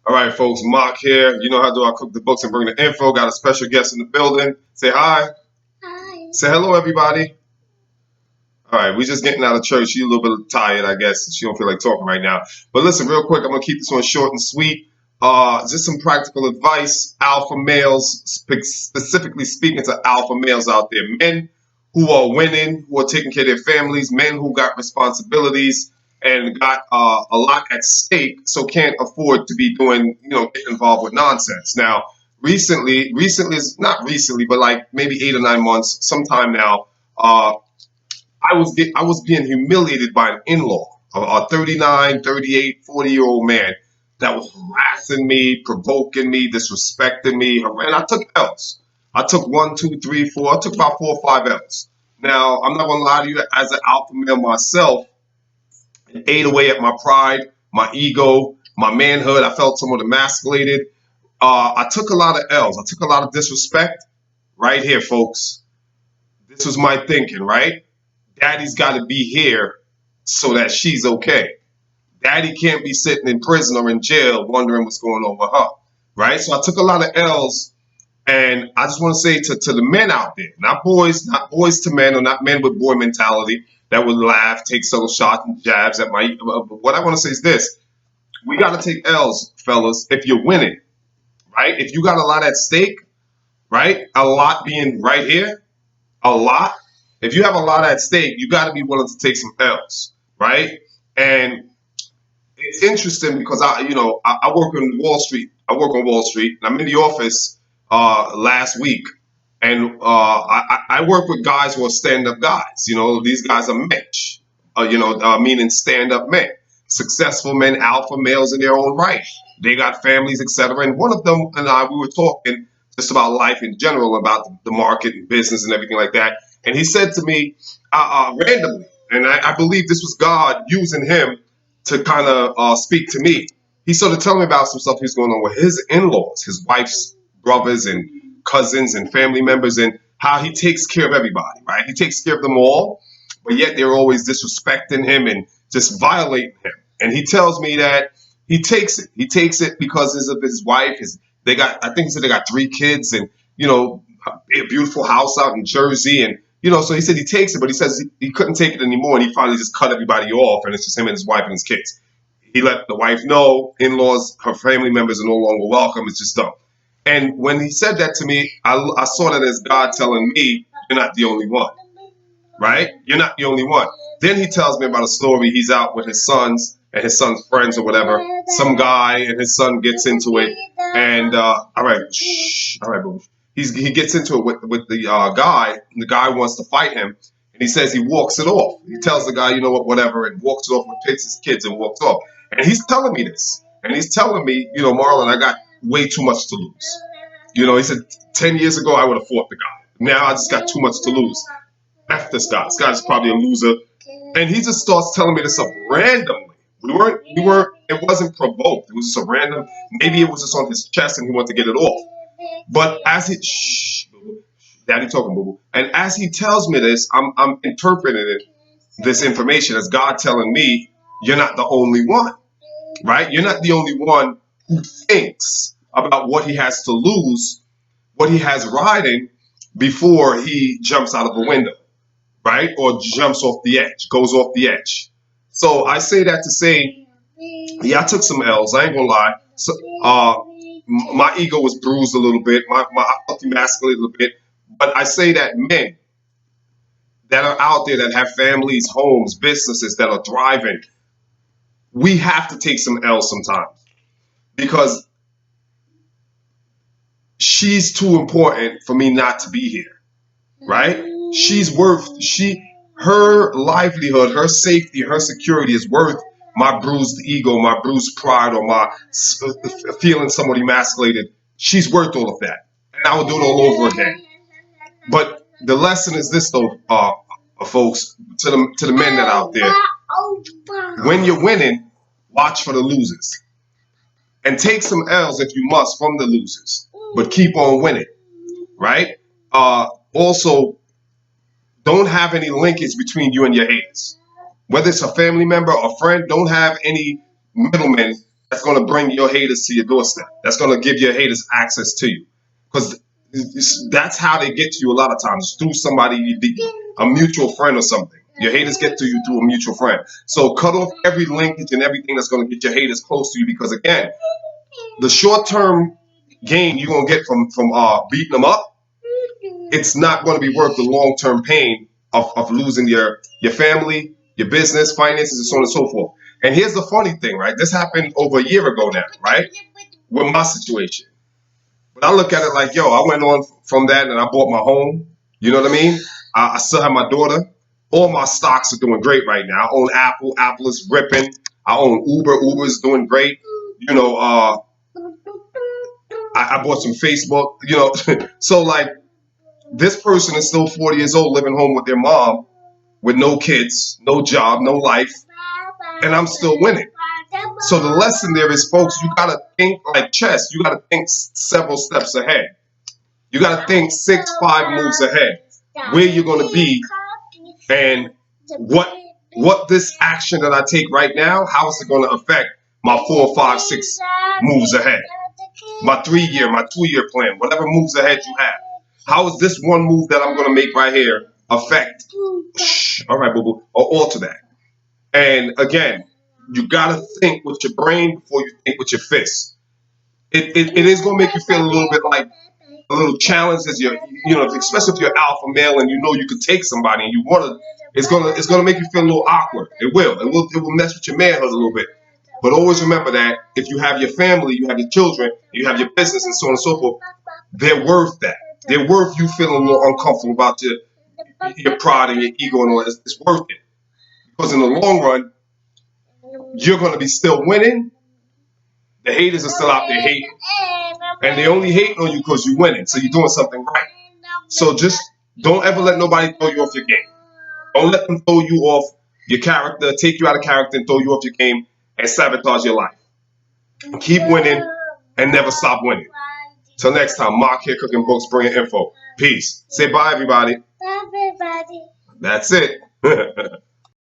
All right, folks, Mark here. You know how do I cook the books and bring the info. Got a special guest in the building. Say hi. Hi. Say hello, everybody. All right, we're just getting out of church. She's a little bit tired, I guess. She don't feel like talking right now. But listen, real quick, I'm going to keep this one short and sweet. Just some practical advice. Alpha males, specifically speaking to alpha males out there. Men who are winning, who are taking care of their families, men who got responsibilities and got a lot at stake, so can't afford to be doing, getting involved with nonsense. Now, recently is not recently, but like maybe 8 or 9 months, sometime now, I was being humiliated by an in-law, a 39, 38, 40-year-old man that was harassing me, provoking me, disrespecting me, and I took L's. I took one, two, three, four. I took about 4 or 5 L's. Now, I'm not gonna lie to you, as an alpha male myself, it ate away at my pride, my ego, my manhood. I felt somewhat emasculated. I took a lot of L's. I took a lot of disrespect. Right here, folks. This was my thinking, right? Daddy's got to be here so that she's okay. Daddy can't be sitting in prison or in jail wondering what's going on with her, right? So I took a lot of L's, and I just want to say to the men out there, not boys to men, or not men with boy mentality that would laugh, take subtle shots and jabs at my. What I want to say is this: we got to take L's, fellas, if you're winning, right? If you got a lot at stake, right? A lot being right here, a lot. If you have a lot at stake, you got to be willing to take some L's, right? And it's interesting because I work on Wall Street. I work on Wall Street, and I'm in the office last week, and I work with guys who are stand-up guys. These guys are men, meaning stand-up men, successful men, alpha males in their own right. They got families, etc. And one of them and I, we were talking just about life in general, about the market and business and everything like that. And he said to me randomly, and I believe this was God using him to kind of speak to me. He started telling me about some stuff he's going on with his in-laws, his wife's brothers and cousins and family members, and how he takes care of everybody, right? He takes care of them all, but yet they're always disrespecting him and just violating him. And he tells me that he takes it. He takes it because of his wife. I think he said they got 3 kids, and a beautiful house out in Jersey, and so he said he takes it, but he says he couldn't take it anymore, and he finally just cut everybody off, and it's just him and his wife and his kids. He let the wife know, in-laws, her family members are no longer welcome. It's just done. And when he said that to me, I saw that as God telling me, you're not the only one, right? You're not the only one. Then he tells me about a story. He's out with his sons and his son's friends or whatever. Some guy and his son gets into it, and all right, shh, all right, boo. He gets into it with the guy, and the guy wants to fight him, and he says he walks it off. He tells the guy, you know what, whatever, and walks it off with picks his kids and walks off. And he's telling me this, and he's telling me, Marlon, I got way too much to lose. He said 10 years ago I would have fought the guy. Now I just got too much to lose. F this guy. This guy's probably a loser. And he just starts telling me this stuff randomly. It wasn't provoked. It was just a random, maybe it was just on his chest and he wanted to get it off. But as he, shh, boo-boo, daddy talking, boo-boo. And as he tells me this, I'm interpreting this information as God telling me, you're not the only one, right? You're not the only one who thinks about what he has to lose, what he has riding before he jumps out of a window, right? Or jumps off the edge, goes off the edge. So I say that to say, yeah, I took some L's. I ain't gonna lie. So, my ego was bruised a little bit. I felt emasculated a little bit. But I say that men that are out there that have families, homes, businesses that are thriving, we have to take some L's sometimes because she's too important for me not to be here, right? Her livelihood, her safety, her security is worth my bruised ego, my bruised pride, or my feeling somewhat emasculated. She's worth all of that, and I will do it all over again. But the lesson is this, though, folks, to the men that are out there: when you're winning, watch for the losers, and take some L's if you must from the losers, but keep on winning, right? Also, don't have any linkage between you and your haters. Whether it's a family member or friend, don't have any middlemen that's going to bring your haters to your doorstep. That's going to give your haters access to you. Because that's how they get to you a lot of times, through somebody, a mutual friend or something. Your haters get to you through a mutual friend. So cut off every linkage and everything that's going to get your haters close to you, because again, the short-term gain you're going to get from beating them up, it's not going to be worth the long-term pain of losing your family, your business, finances, and so on and so forth. And here's the funny thing, right? This happened over a year ago now, right? With my situation. But I look at it like, yo, I went on from that and I bought my home. You know what I mean? I still have my daughter. All my stocks are doing great right now. I own Apple. Apple is ripping. I own Uber. Uber is doing great. You know, I bought some Facebook. You know, so like, this person is still 40 years old, living home with their mom, with no kids, no job, no life, and I'm still winning. So the lesson there is, folks, you gotta think like chess. You gotta think several steps ahead. You gotta think 6, 5 moves ahead, where you're gonna be, and what this action that I take right now, how is it gonna affect my 4, 5, 6 moves ahead, my 3-year, my 2-year plan, whatever moves ahead you have. How is this one move that I'm gonna make right here affect? All right, boo boo, or alter that? And again, you gotta think with your brain before you think with your fists. It is gonna make you feel a little bit like a little challenge, as especially if you're alpha male and you know you could take somebody and you wanna. It's gonna make you feel a little awkward. It will. It will mess with your manhood a little bit. But always remember that if you have your family, you have your children, you have your business, and so on and so forth, they're worth that. They're worth you feeling a little uncomfortable about your pride and your ego and all that. It's worth it, because in the long run, you're going to be still winning. The haters are still out there hating, and they only hating on you because you're winning. So you're doing something right. So just don't ever let nobody throw you off your game. Don't let them throw you off your character, take you out of character, and throw you off your game and sabotage your life. Keep winning and never stop winning. Till next time, Mark here, cooking books, bringing info. Peace. Say bye, everybody. Bye, everybody. That's it.